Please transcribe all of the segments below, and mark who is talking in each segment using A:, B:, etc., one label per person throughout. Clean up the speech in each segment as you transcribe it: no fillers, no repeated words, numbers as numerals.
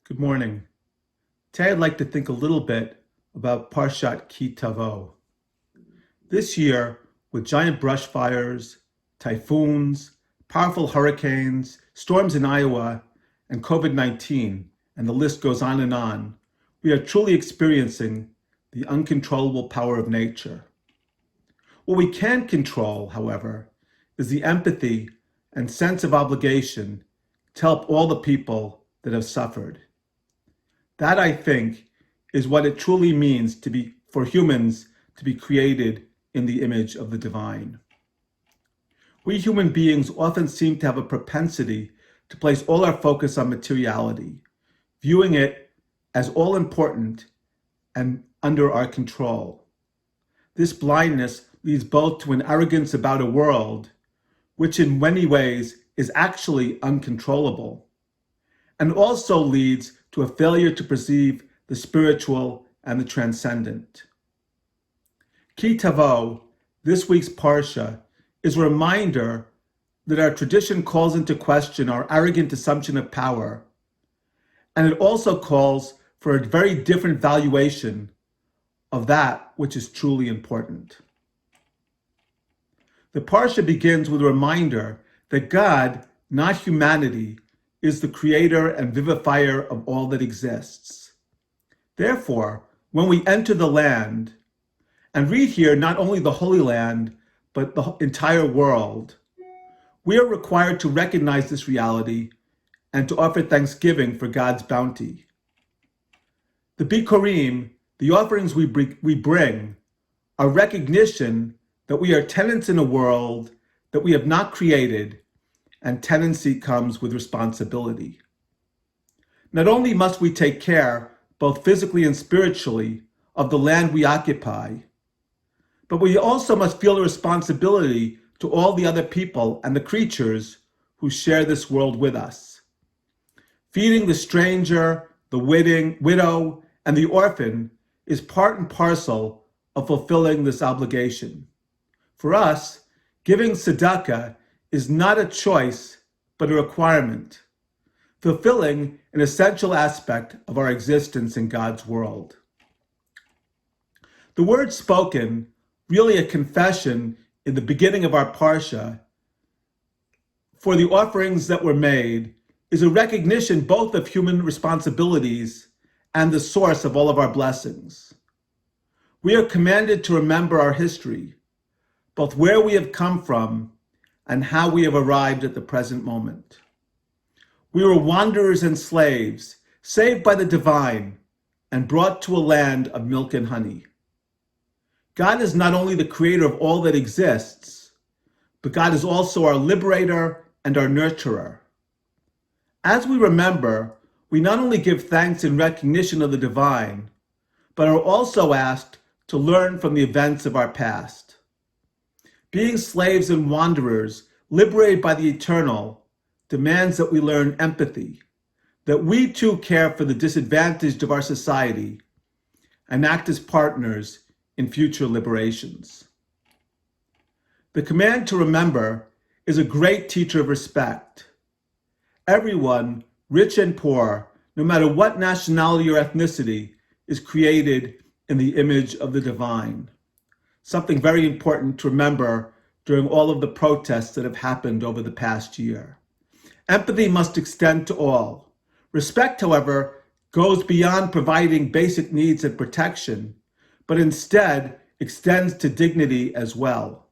A: Good morning. Today I'd like to think a little bit about Parshat Tavo. This year, with giant brush fires, typhoons, powerful hurricanes, storms in Iowa, and COVID-19, and the list goes on, we are truly experiencing the uncontrollable power of nature. What we can control, however, is the empathy and sense of obligation to help all the people that have suffered. That, I think, is what it truly means for humans to be created in the image of the divine. We human beings often seem to have a propensity to place all our focus on materiality, viewing it as all important and under our control. This blindness leads both to an arrogance about a world, which in many ways is actually uncontrollable, and also leads to a failure to perceive the spiritual and the transcendent. Tavo, this week's Parasha, is a reminder that our tradition calls into question our arrogant assumption of power, and it also calls for a very different valuation of that which is truly important. The Parasha begins with a reminder that God, not humanity, is the creator and vivifier of all that exists. Therefore, when we enter the land, and read here not only the Holy Land, but the entire world, we are required to recognize this reality and to offer thanksgiving for God's bounty. The Bikurim, the offerings we bring, are recognition that we are tenants in a world that we have not created, and tenancy comes with responsibility. Not only must we take care, both physically and spiritually, of the land we occupy, but we also must feel a responsibility to all the other people and the creatures who share this world with us. Feeding the stranger, the widow, and the orphan is part and parcel of fulfilling this obligation. For us, giving tzedakah is not a choice, but a requirement, fulfilling an essential aspect of our existence in God's world. The word spoken, really a confession in the beginning of our Parsha, for the offerings that were made, is a recognition both of human responsibilities and the source of all of our blessings. We are commanded to remember our history, both where we have come from and how we have arrived at the present moment. We were wanderers and slaves, saved by the divine, and brought to a land of milk and honey. God is not only the creator of all that exists, but God is also our liberator and our nurturer. As we remember, we not only give thanks in recognition of the divine, but are also asked to learn from the events of our past. Being slaves and wanderers, liberated by the eternal, demands that we learn empathy, that we too care for the disadvantaged of our society, and act as partners in future liberations. The command to remember is a great teacher of respect. Everyone, rich and poor, no matter what nationality or ethnicity, is created in the image of the divine. Something very important to remember during all of the protests that have happened over the past year. Empathy must extend to all. Respect, however, goes beyond providing basic needs and protection, but instead extends to dignity as well.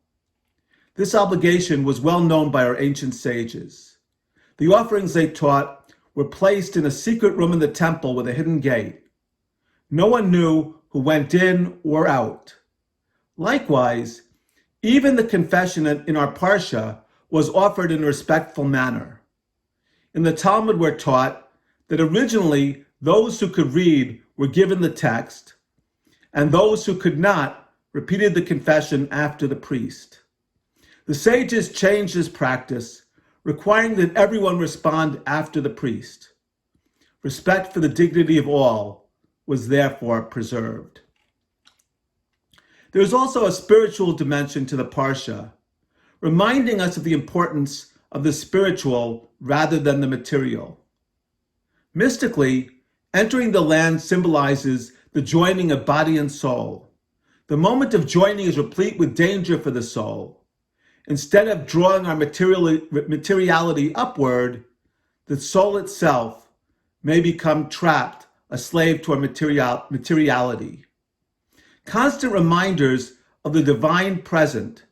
A: This obligation was well known by our ancient sages. The offerings they taught were placed in a secret room in the temple with a hidden gate. No one knew who went in or out. Likewise, even the confession in our Parsha was offered in a respectful manner. In the Talmud we're taught that originally those who could read were given the text, and those who could not repeated the confession after the priest. The sages changed this practice, requiring that everyone respond after the priest. Respect for the dignity of all was therefore preserved. There is also a spiritual dimension to the Parsha, reminding us of the importance of the spiritual rather than the material. Mystically, Entering the land symbolizes the joining of body and soul. The moment of joining is replete with danger for the soul. Instead of drawing our materiality upward, the soul itself may become trapped, a slave to our materiality. Constant reminders of the divine present,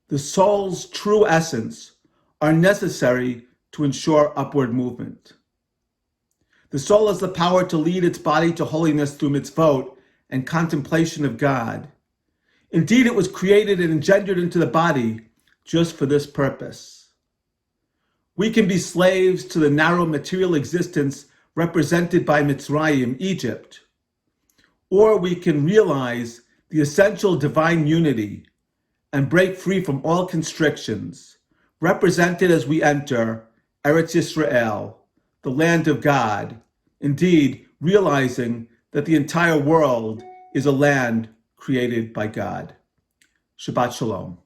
A: the soul's true essence, are necessary to ensure upward movement. The soul has the power to lead its body to holiness through mitzvot and contemplation of God. Indeed, it was created and engendered into the body just for this purpose. We can be slaves to the narrow material existence represented by Mitzrayim, Egypt, or we can realize the essential divine unity and break free from all constrictions, represented as we enter Eretz Yisrael, the land of God, indeed realizing that the entire world is a land created by God. Shabbat Shalom.